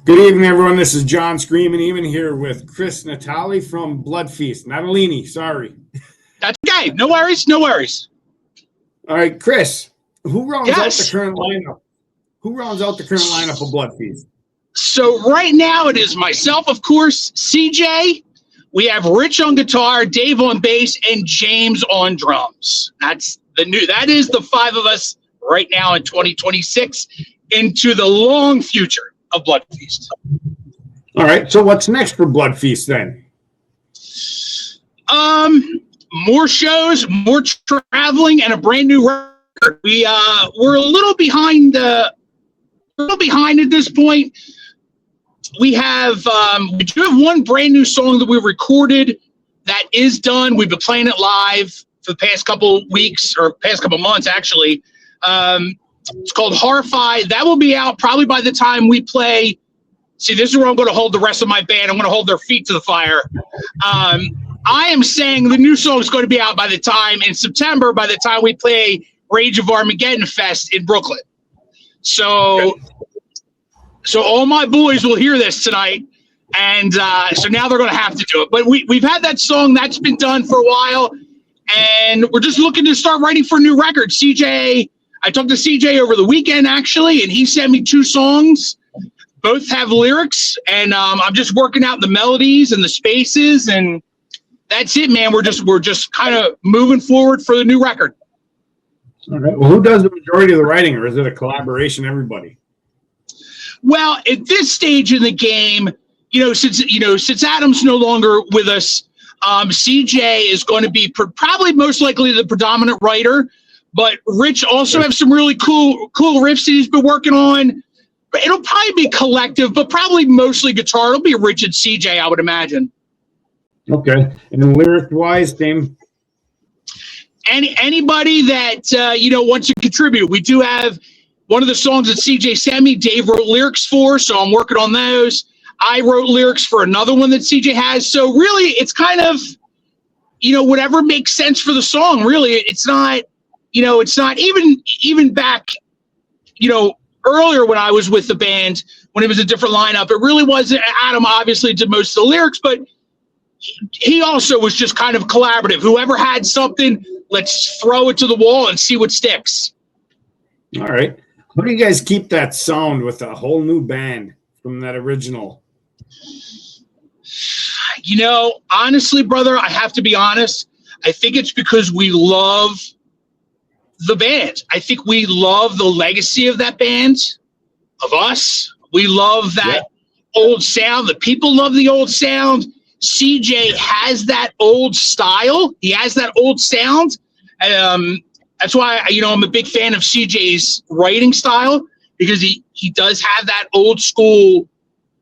Good evening, everyone. This is John Screaming Even here with Chris Natali from Blood Feast. Natalini, sorry. That's okay. No worries. No worries. All right, Chris, who rounds out Yes. the current lineup? Who rounds out the current lineup of Blood Feast? So right now it is myself, of course, CJ. We have Rich on guitar, Dave on bass, and James on drums. That is the five of us right now in 2026 into the long future of Blood Feast. All right, so what's next for Blood Feast then? More shows, more traveling, and a brand new record. We're a little behind at this point. We do have one brand new song that we recorded that is done. We've been playing it live for the past couple weeks or past couple months, actually. It's called Horrify. That will be out probably by the time we play. See, this is where I'm going to hold the rest of my band. I'm going to hold their feet to the fire. I am saying the new song is going to be out by the time in September, by the time we play Rage of Armageddon Fest in Brooklyn. So all my boys will hear this tonight, and so now they're going to have to do it. But we've had that song that's been done for a while, and we're just looking to start writing for a new record. I talked to CJ over the weekend actually, and he sent me 2 songs. Both have lyrics, and I'm just working out the melodies and the spaces, and that's it, man. We're just kind of moving forward for the new record. All right. Well, who does the majority of the writing, or is it a collaboration, everybody? Well, at this stage in the game, since Adam's no longer with us, CJ is going to be probably most likely the predominant writer, but Rich also have some really cool riffs that he's been working on. But it'll probably be collective, but probably mostly guitar. It'll be Rich and CJ, I would imagine. Okay. And lyric-wise, same? Anybody that, wants to contribute. We do have one of the songs that CJ sent me, Dave wrote lyrics for, so I'm working on those. I wrote lyrics for another one that CJ has. So really, it's kind of, whatever makes sense for the song. Really, it's not even back, earlier when I was with the band, when it was a different lineup. It really wasn't. Adam obviously did most of the lyrics, but he also was just kind of collaborative. Whoever had something, let's throw it to the wall and see what sticks. All right. How do you guys keep that sound with a whole new band from that original? Honestly, brother, I have to be honest. I think it's because we love the band. I think we love the legacy of that band, of us. We love that old sound. The people love the old sound. CJ has that old style. He has that old sound. That's why, I'm a big fan of CJ's writing style, because he does have that old school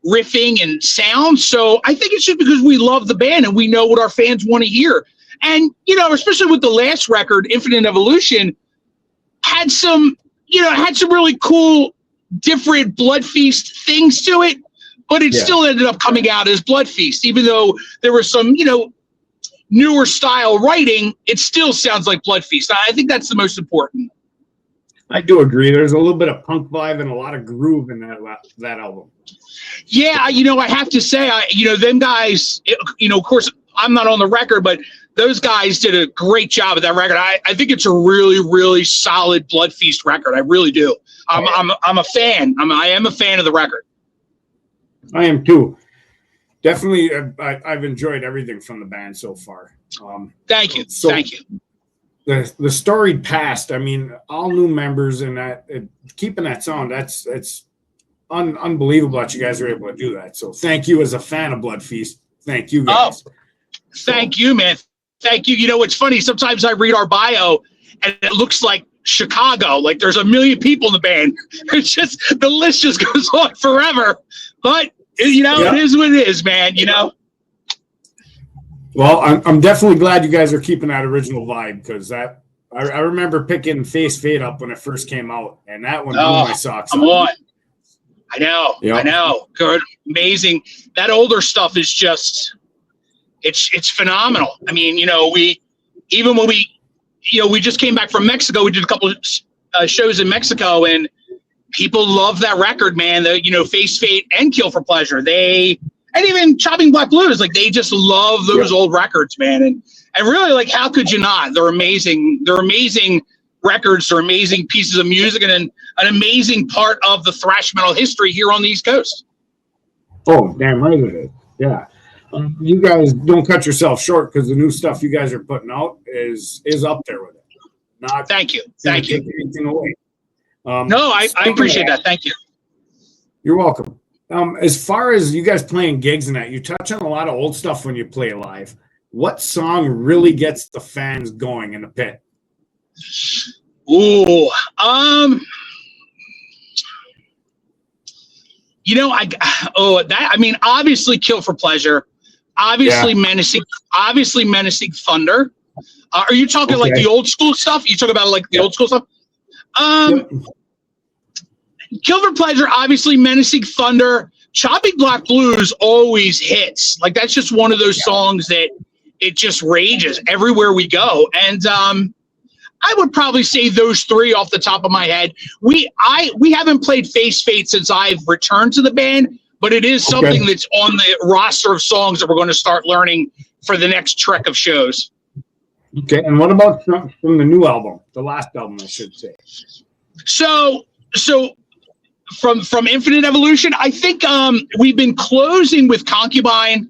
riffing and sound. So I think it's just because we love the band and we know what our fans want to hear. And, especially with the last record, Infinite Evolution, had some really cool, different Blood Feast things to it, but it still ended up coming out as Blood Feast. Even though there was some, newer style writing, it still sounds like Blood Feast. I think that's the most important. I do agree. There's a little bit of punk vibe and a lot of groove in that album. Yeah, I have to say, them guys, of course, I'm not on the record, but those guys did a great job with that record. I think it's a really, really solid Blood Feast record. I really do. I'm a fan. I am a fan of the record. I am too. Definitely, I've enjoyed everything from the band so far. Thank you. Thank you. The storied past. I mean, all new members and that keeping that sound. That's unbelievable that you guys were able to do that. So thank you as a fan of Blood Feast. Thank you guys. Thank you, man. Thank you. It's funny. Sometimes I read our bio and it looks like Chicago. Like there's a million people in the band. It's just, the list just goes on forever. But, It is what it is, man, Well, I'm definitely glad you guys are keeping that original vibe, because I remember picking Face Fade up when it first came out, and that one blew my socks off. Come on. I know. Yep. I know. Good. Amazing. That older stuff is just, it's phenomenal. I mean, we just came back from Mexico. We did a couple of shows in Mexico, and people love that record, man. Face Fate and Kill for Pleasure. And even Chopping Black Blues, like they just love those old records, man. And really, like, how could you not? They're amazing. They're amazing records. They're amazing pieces of music and an amazing part of the thrash metal history here on the East Coast. Oh, damn right it is. Yeah. You guys don't cut yourself short, because the new stuff you guys are putting out is up there with it. Not Thank you. Take anything away. No, I appreciate that. Thank you. You're welcome. As far as you guys playing gigs and that, you touch on a lot of old stuff when you play live. What song really gets the fans going in the pit? Ooh, obviously Kill for Pleasure, obviously Menacing Thunder. Are you talking like the old school stuff? You talk about like the old school stuff? Kill for Pleasure, obviously Menacing Thunder. Chopping Black Blues always hits. Like, that's just one of those songs that it just rages everywhere we go. And I would probably say those three off the top of my head. We haven't played Face Fate since I've returned to the band, but it is something that's on the roster of songs that we're going to start learning for the next trek of shows. Okay, and what about from the new album, the last album, I should say? So from Infinite Evolution, I think we've been closing with Concubine,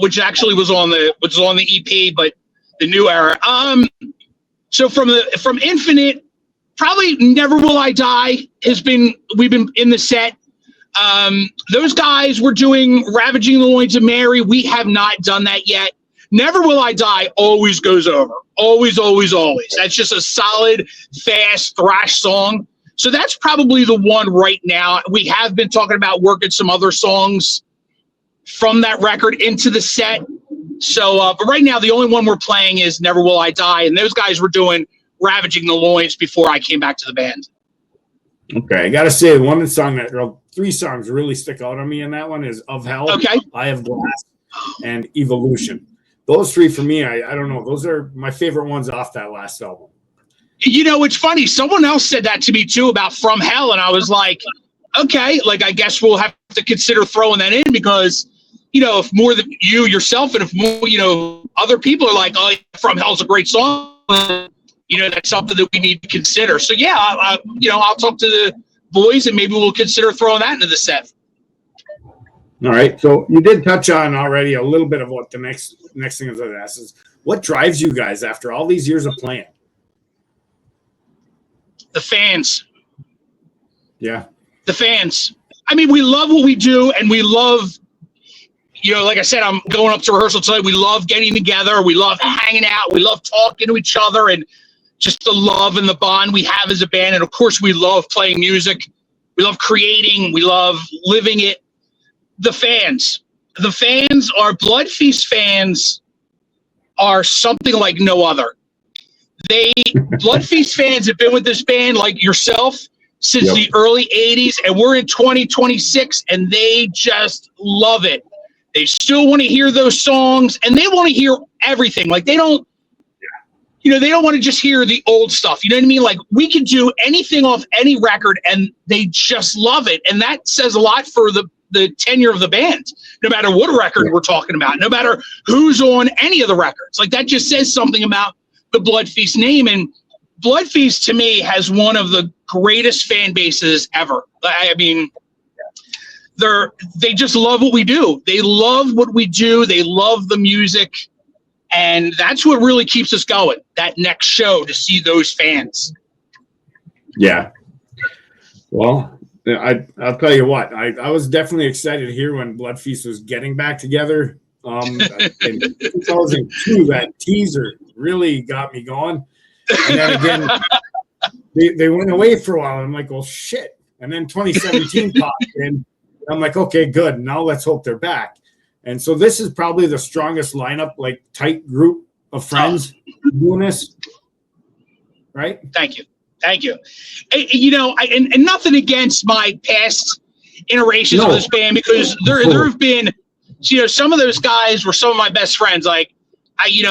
which actually was on the EP, but the new era. So from Infinite, probably Never Will I Die we've been in the set. Those guys were doing Ravaging the Loins of Mary. We have not done that yet. Never Will I Die always goes over. Always, always, always. That's just a solid, fast thrash song. So that's probably the one right now. We have been talking about working some other songs from that record into the set. So, but right now, the only one we're playing is Never Will I Die. And those guys were doing Ravaging the Loins before I came back to the band. Okay, I got to say, three songs really stick out on me in that one is Of Hell, Eye of Glass, and Evolution. Those three for me, I don't know. Those are my favorite ones off that last album. You know, it's funny. Someone else said that to me too about From Hell. And I was like, okay, like, I guess we'll have to consider throwing that in because, you know, if more than you yourself and if more, you know, other people are like, oh, From Hell's a great song, you know, that's something that we need to consider. So yeah, I'll talk to the boys and maybe we'll consider throwing that into the set. All right. So you did touch on already a little bit of what the next thing is that is. What drives you guys after all these years of playing? The fans. Yeah. The fans. I mean, we love what we do, and we love, you know, like I said, I'm going up to rehearsal tonight. We love getting together. We love hanging out. We love talking to each other and just the love and the bond we have as a band. And, of course, we love playing music. We love creating. We love living it. The fans. The fans are Blood Feast fans are something like no other. Blood Feast fans have been with this band like yourself since the early 80s, and we're in 2026, and they just love it. They still want to hear those songs, and they want to hear everything. Like, they don't, you know, they don't want to just hear the old stuff. You know what I mean? Like, we can do anything off any record, and they just love it. And that says a lot for the tenure of the band, no matter what record we're talking about, no matter who's on any of the records. Like, that just says something about the Blood Feast name. And Blood Feast to me has one of the greatest fan bases ever. I mean, they just love what we do. They love what we do. They love the music. And that's what really keeps us going, that next show, to see those fans. Yeah. Well, I'll tell you what, I was definitely excited to hear when Blood Feast was getting back together. In 2002, that teaser really got me going. And then again, they went away for a while. I'm like, well, shit. And then 2017 popped in. I'm like, okay, good. Now let's hope they're back. And so this is probably the strongest lineup, like tight group of friends doing this. Right? Thank you. You know, and nothing against my past iterations of this band, because there have been, you know, some of those guys were some of my best friends. Like, we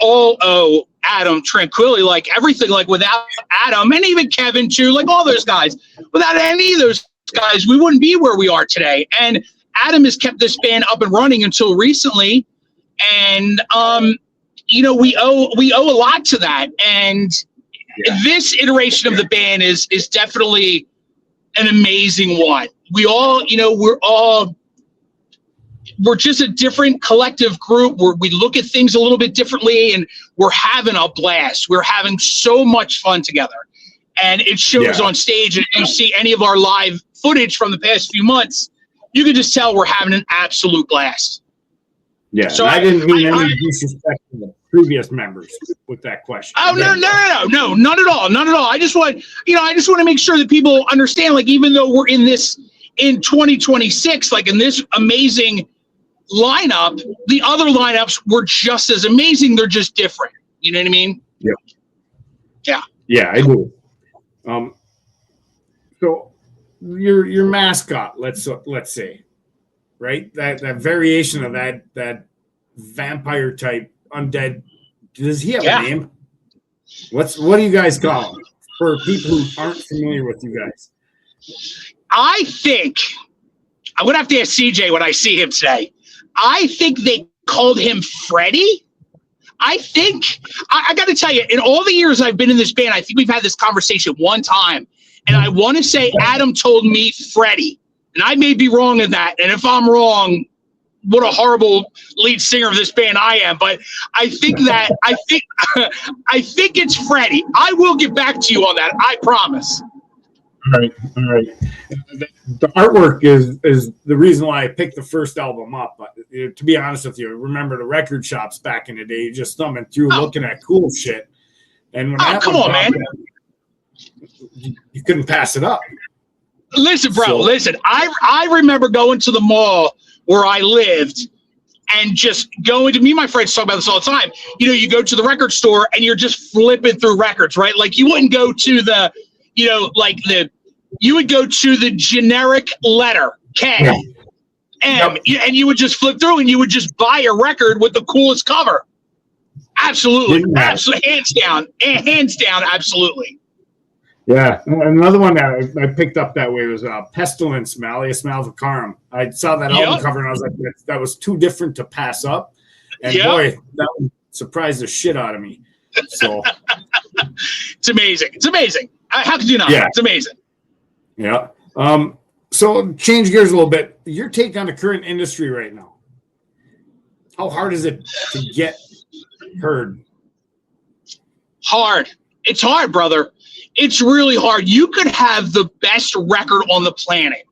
all owe Adam Tranquilli, like everything, like without Adam and even Kevin too, like all those guys, without any of those guys, we wouldn't be where we are today. And Adam has kept this band up and running until recently. And, we owe a lot to that. And this iteration of the band is definitely an amazing one. We all, we're just a different collective group where we look at things a little bit differently, and we're having a blast. We're having so much fun together, and it shows on stage. And if you see any of our live footage from the past few months, you can just tell we're having an absolute blast. Yeah, so I didn't mean any disrespect to the previous members with that question. Oh, no, not at all. Not at all. I just want to make sure that people understand, like, even though we're in 2026, like in this amazing lineup, the other lineups were just as amazing. They're just different. You know what I mean? Yeah. Yeah, I do. So your mascot, let's say, right? That variation of that vampire type undead. Does he have a name? What do you guys call him for people who aren't familiar with you guys? I think I'm gonna have to ask CJ when I see him today. I think they called him Freddie. I think I got to tell you, in all the years I've been in this band, I think we've had this conversation one time, and I want to say Adam told me Freddie, and I may be wrong in that. And if I'm wrong, what a horrible lead singer of this band I am. But I think I think it's Freddie. I will get back to you on that. I promise. All right. The artwork is the reason why I picked the first album up. But to be honest with you, remember the record shops back in the day, just thumbing through, looking at cool shit. And when come on, man, you couldn't pass it up. Listen, bro. Listen, I remember going to the mall where I lived and just going to me and my friends talk about this all the time. You go to the record store and you're just flipping through records, right? Like you wouldn't go to the you would go to the generic letter K, M, and you would just flip through and you would just buy a record with the coolest cover. Absolutely, hands down, absolutely. Yeah, another one that I picked up that way was Pestilence, Malleus Maleficarum. I saw that album cover and I was like, that was too different to pass up. And boy, that one surprised the shit out of me. So it's amazing. How could you not? Yeah. It's amazing. Yeah. So change gears a little bit. Your take on the current industry right now. How hard is it to get heard? Hard. It's hard, brother. It's really hard. You could have the best record on the planet.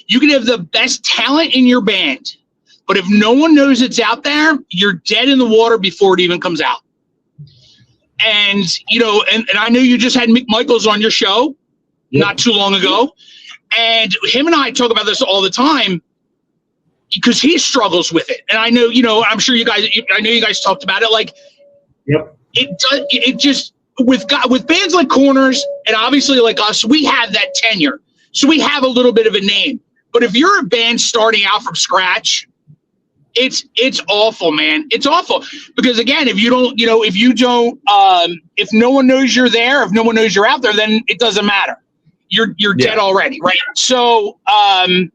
You could have the best talent in your band. But if no one knows it's out there, you're dead in the water before it even comes out. And, and I know you just had Mick Michaels on your show not too long ago. And him and I talk about this all the time because he struggles with it. And I know, I'm sure you guys talked about it. Like, it just, with bands like Corners and obviously like us, we have that tenure. So we have a little bit of a name. But if you're a band starting out from scratch, it's awful, man. It's awful because again, if no one knows you're there, if no one knows you're out there, then it doesn't matter. You're dead already, right? So, and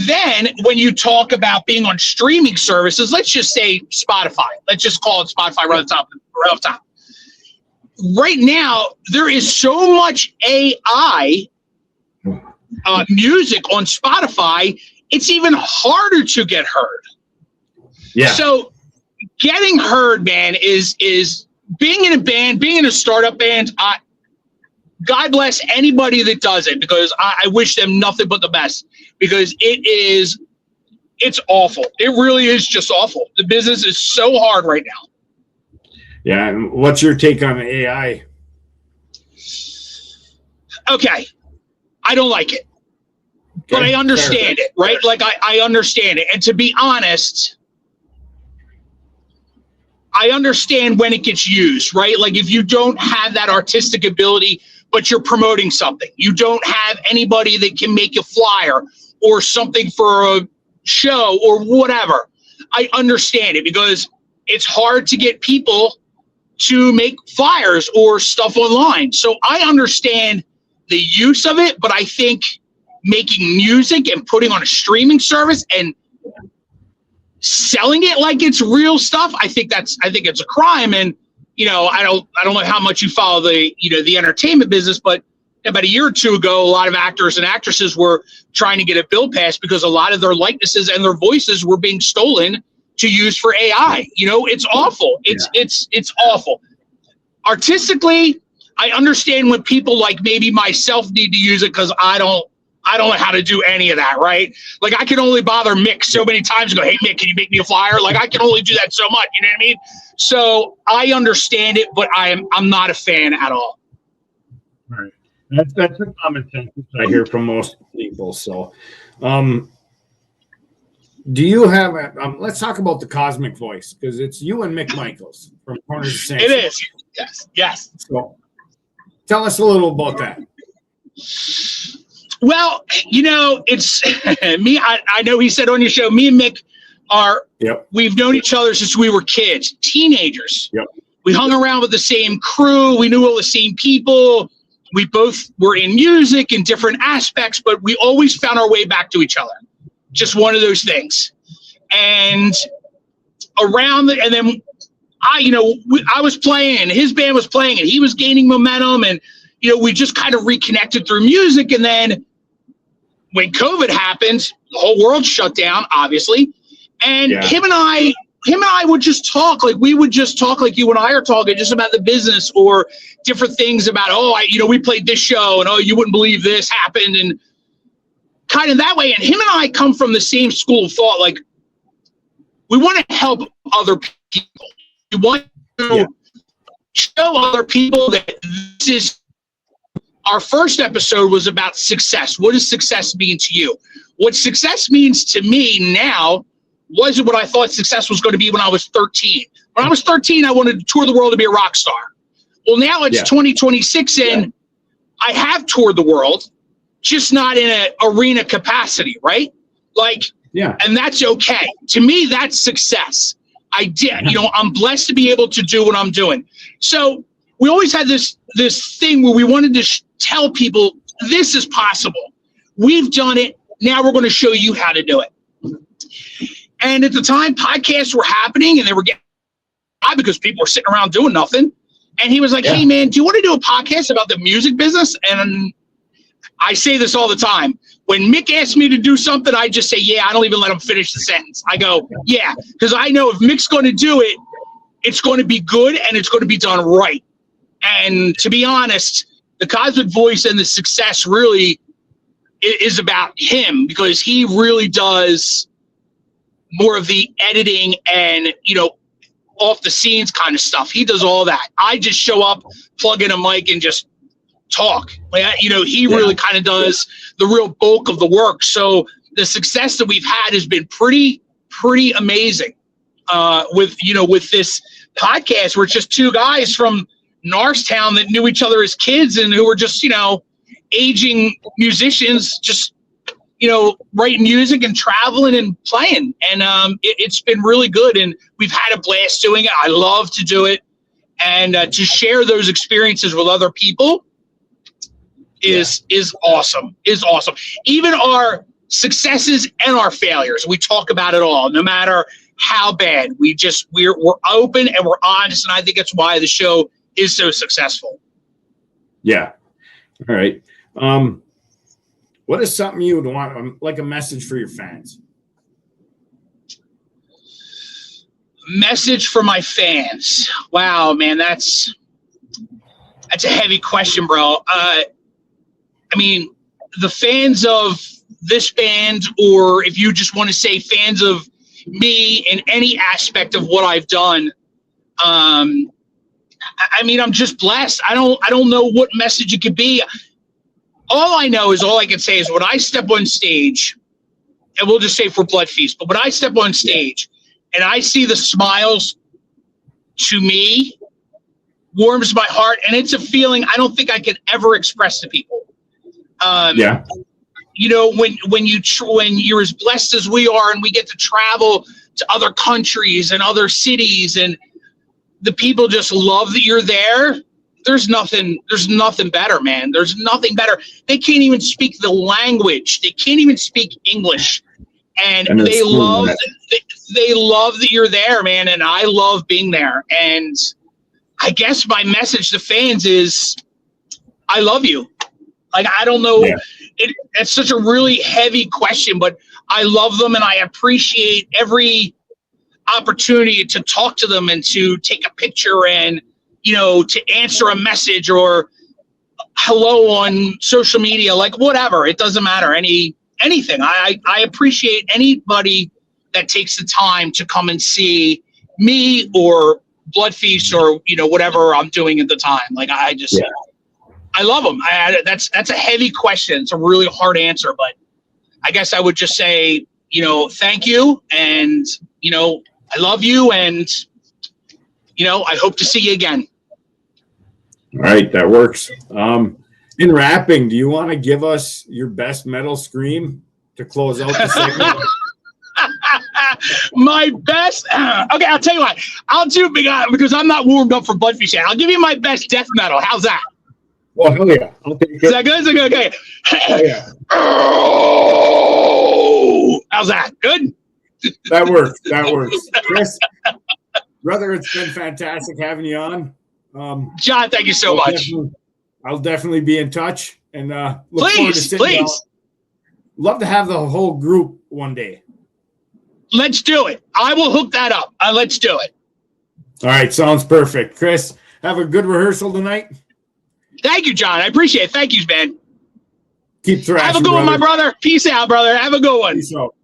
then when you talk about being on streaming services, let's just say Spotify. Let's just call it Spotify right off the top. Right now, there is so much AI music on Spotify. It's even harder to get heard. Yeah. So getting heard, man, is being in a band, being in a startup band. God bless anybody that does it because I wish them nothing but the best because it's awful. It really is just awful. The business is so hard right now. Yeah. And what's your take on AI? Okay. I don't like it. But I understand it, right? Like I understand it. And to be honest, I understand when it gets used, right? Like if you don't have that artistic ability, but you're promoting something, you don't have anybody that can make a flyer or something for a show or whatever. I understand it because it's hard to get people to make flyers or stuff online. So I understand the use of it, but I think making music and putting on a streaming service and selling it like it's real stuff, I think it's a crime. And I don't know how much you follow the entertainment business, but about a year or two ago, a lot of actors and actresses were trying to get a bill passed because a lot of their likenesses and their voices were being stolen to use for AI. It's awful. It's awful. Artistically, I understand when people like maybe myself need to use it because I don't know how to do any of that, right? Like I can only bother Mick so many times and go, hey Mick, can you make me a flyer? Like I can only do that so much, you know what I mean? So I understand it, but I'm not a fan at all. All right. That's a common sense I hear from most people. So do you have let's talk about the cosmic voice, because it's you and Mick Michaels from Corners of Sanctuary. It is. Yes. So tell us a little about that. Well, it's me. I know he said on your show, me and Mick we've known each other since we were kids, teenagers. Yep. We hung around with the same crew. We knew all the same people. We both were in music in different aspects, but we always found our way back to each other. Just one of those things. And then I was playing and his band was playing and he was gaining momentum, and we just kind of reconnected through music. And then when COVID happened, the whole world shut down, obviously. And him and I would just talk. Like we would just talk like you and I are talking, just about the business or different things about, we played this show and, you wouldn't believe this happened, and kind of that way. And him and I come from the same school of thought. Like we want to help other people. We want to show other people that this is. Our first episode was about success. What does success mean to you? What success means to me now wasn't what I thought success was going to be when I was 13. When I was 13, I wanted to tour the world to be a rock star. Well, now it's 2026 and I have toured the world, just not in an arena capacity, right? And that's okay. To me, that's success. I did, I'm blessed to be able to do what I'm doing. So we always had this thing where we wanted to tell people this is possible. We've done it. Now we're going to show you how to do it. And at the time, podcasts were happening and they were getting high because people were sitting around doing nothing. And he was like, hey, man, do you want to do a podcast about the music business? And I say this all the time. When Mick asks me to do something, I just say, I don't even let him finish the sentence. I go, because I know if Mick's going to do it, it's going to be good and it's going to be done right. And to be honest, the Cosmic Voice and the success really is about him, because he really does more of the editing and, off the scenes kind of stuff. He does all that. I just show up, plug in a mic and just talk. He really kind of does the real bulk of the work. So the success that we've had has been pretty amazing with this podcast. We're just two guys from Norristown that knew each other as kids and who were just, aging musicians, just, writing music and traveling and playing. And it's been really good. And we've had a blast doing it. I love to do it. And to share those experiences with other people is awesome. Even our successes and our failures, we talk about it all, no matter how bad. We're open and we're honest. And I think that's why the show is so successful. Yeah. All right. What is something you would want, like a message for your fans? Message for my fans. Wow, man, that's a heavy question, bro. I mean, the fans of this band, or if you just want to say fans of me in any aspect of what I've done, I mean, I'm just blessed. I don't know what message it could be. All I can say is when I step on stage, and we'll just say for Blood Feast, but when I step on stage and I see the smiles, to me, warms my heart. And it's a feeling I don't think I can ever express to people. When you're as blessed as we are and we get to travel to other countries and other cities, and the people just love that you're there. There's nothing better, man. There's nothing better. They can't even speak the language. They can't even speak English. And they love that you're there, man. And I love being there. And I guess my message to fans is I love you. Like, I don't know. Yeah. It's such a really heavy question, but I love them and I appreciate every opportunity to talk to them and to take a picture and, to answer a message or hello on social media, like whatever. It doesn't matter. Anything. I appreciate anybody that takes the time to come and see me or Blood Feast or, whatever I'm doing at the time. Like, I love them. That's a heavy question. It's a really hard answer, but I guess I would just say, thank you. And, I love you. And, I hope to see you again. All right. That works. In wrapping, do you want to give us your best metal scream to close out the segment? My best. Okay, I'll tell you what. I'll do because I'm not warmed up for Blood Feast yet. I'll give you my best death metal. How's that? Well, hell yeah. I'll take it. Is that good? Is it good? Okay. Oh, yeah. Oh, how's that? Good? That works. Chris, brother, it's been fantastic having you on. John, thank you so much. I'll definitely be in touch and look forward to sitting down. Love to have the whole group one day. Let's do it. I will hook that up. Let's do it. All right, sounds perfect. Chris, have a good rehearsal tonight. Thank you, John. I appreciate it. Thank you, man. Keep thrashing. Have a good one, my brother. Peace out, brother. Have a good one. Peace out.